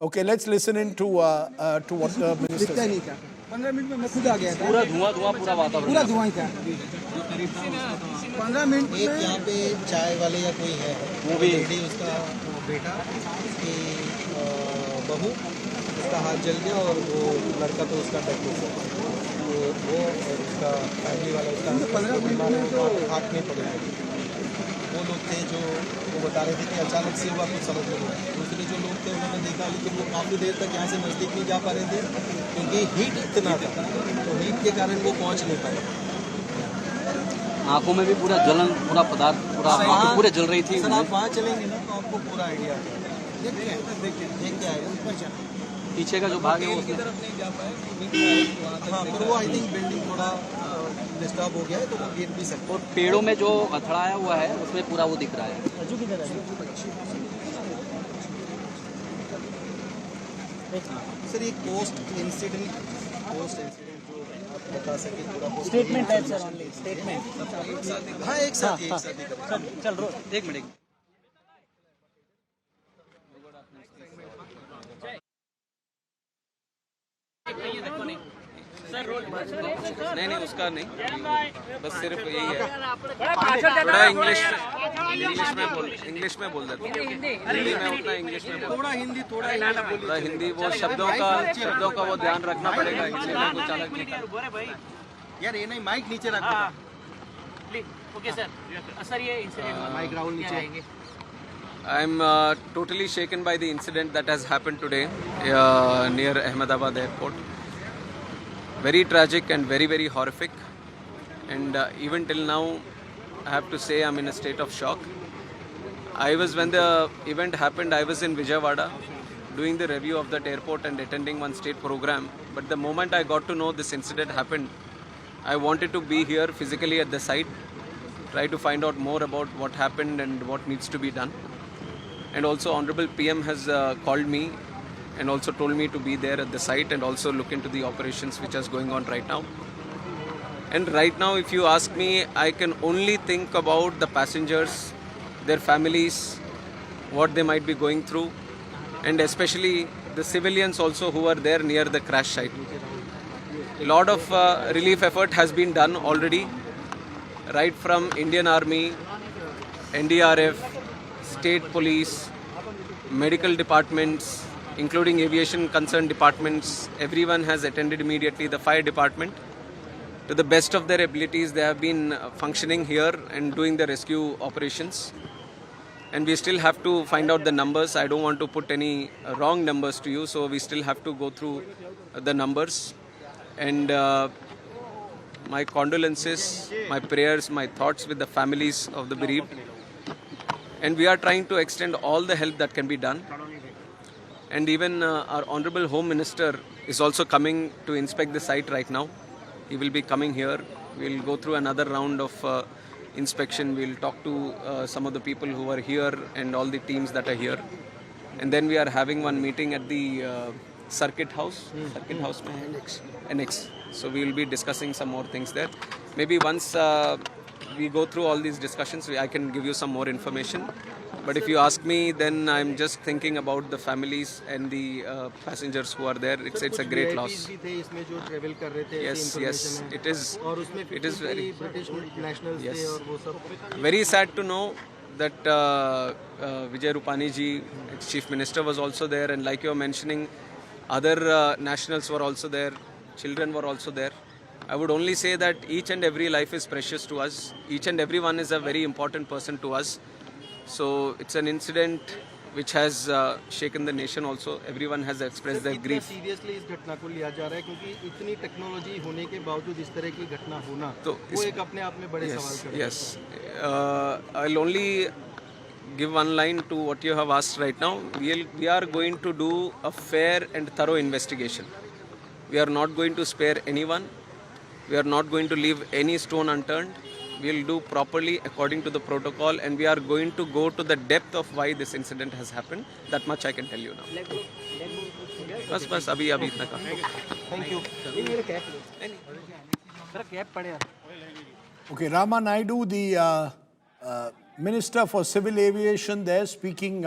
Okay, let's listen in to what the minister दिखता ही said. नहीं था। 15 मिनट में मैं खुद आ गया था। पूरा धुआं पूरा वातावरण पूरा धुआं ही था। 15 मिनट एक में यहाँ पे चाय वाले या कोई है वो भी लेडी, उसका वो बेटा, उसकी बहू, उसका हाथ जल गया और वो लड़का तो उसका डेथ हो गया। तो वो और उसका फैमिली वाला उसका 15 मिनट में तो हाथ में पड़े थे। वो लोग थे जो वो बता रहे थे कि अचानक से हुआ, कुछ समझ नहीं आया। दूसरे जो लोग थे उन्होंने देखा, लेकिन वो काफ़ी देर तक यहाँ से नज़दीक नहीं जा पा रहे थे क्योंकि हीट इतना था, तो हीट के कारण वो पहुँच नहीं पाए। आंखों में भी पूरा जलन, पूरा पदार्थ, पूरा आंखें पूरे जल रही थी। सर आप वहाँ चलेंगे ना तो आपको पूरा आइडिया आ जाएगा। देख के आएगा ऊपर चल। पीछे का जो भाग है वो उसमें हाँ, पर वो आई थिंक बिल्डिंग थोड़ा डिस्टर्ब हो गया है, तो वो गिर भी सकता और पेड़ों में जो अथड़ाया हुआ है उसमें पूरा वो दिख रहा है। है। सर ये पोस्ट इंसिडेंट जो आप बता सके थोड़ा स्टेटमेंट है सर, ओनली स्टेटमेंट। हाँ एक साथ ही करें। चल रो एक मिनट। नहीं उसका नहीं, बस सिर्फ यही है। थोड़ा इंग्लिश में बोल देता हूँ। हिंदी में उतना इंग्लिश में थोड़ा हिंदी थोड़ा हिंदी वो शब्दों का वो ध्यान रखना पड़ेगा, इसलिए मैं कुछ अलग नहीं कर। यार ये नहीं, माइक नीचे रख ओके सर ये इंसिडेंट माइक राहुल नीचे। I am totally shaken by the incident that has happened today near Ahmedabad airport. Very tragic and very, very horrific. And even till now, I have to say I'm in a state of shock. When the event happened, I was in Vijayawada doing the review of that airport and attending one state program. But the moment I got to know this incident happened, I wanted to be here physically at the site, try to find out more about what happened and what needs to be done. And also Honorable PM has called me and also told me to be there at the site and also look into the operations which is going on right now. And right now, if you ask me, I can only think about the passengers, their families, what they might be going through, and especially the civilians also who are there near the crash site. A lot of relief effort has been done already, right from Indian Army, NDRF, state police, medical departments, including aviation concerned departments. Everyone has attended immediately. The fire department, to the best of their abilities, they have been functioning here and doing the rescue operations. And we still have to find out the numbers. I don't want to put any wrong numbers to you, so we still have to go through the numbers. And my condolences, my prayers, my thoughts with the families of the bereaved. And we are trying to extend all the help that can be done. And even our Honorable Home Minister is also coming to inspect the site right now. He will be coming here. We'll go through another round of inspection. We'll talk to some of the people who are here and all the teams that are here. And then we are having one meeting at the Circuit House. Circuit House, Annex. So we will be discussing some more things there. Maybe once we go through all these discussions, I can give you some more information. But if you ask me, then I'm just thinking about the families and the passengers who are there. It's a great loss. Yes, it is. It is very. Yes. Very sad to know that Vijay Rupani ji, Chief Minister, was also there, and like you were mentioning, other nationals were also there. Children were also there. I would only say that each and every life is precious to us. Each and everyone is a very important person to us. So it's an incident which has shaken the nation also. Everyone has expressed their grief. Seriously इस घटना को लिया जा रहा है क्योंकि इतनी technology होने के बावजूद इस तरह की घटना होना तो वो एक अपने आप में बड़े सवाल खड़े Yes. I'll only give one line to what you have asked right now. We are going to do a fair and thorough investigation. We are not going to spare anyone. We are not going to leave any stone unturned. We will do properly according to the protocol, and we are going to go to the depth of why this incident has happened. That much I can tell you now. बस अभी इतना काफी. Thank you. Okay, Rama Naidu, Minister for Civil Aviation there speaking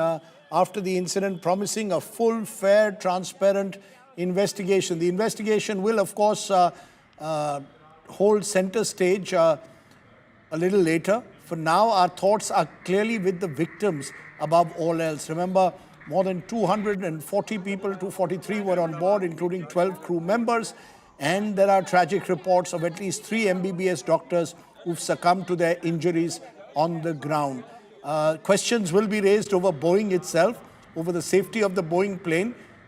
after the incident, promising a full, fair, transparent investigation. The investigation will, of course, hold center stage a little later. For now, our thoughts are clearly with the victims above all else. Remember, more than 240 people, 243 were on board, including 12 crew members. And there are tragic reports of at least 3 MBBS doctors who've succumbed to their injuries on the ground. Questions will be raised over Boeing itself, over the safety of the Boeing plane.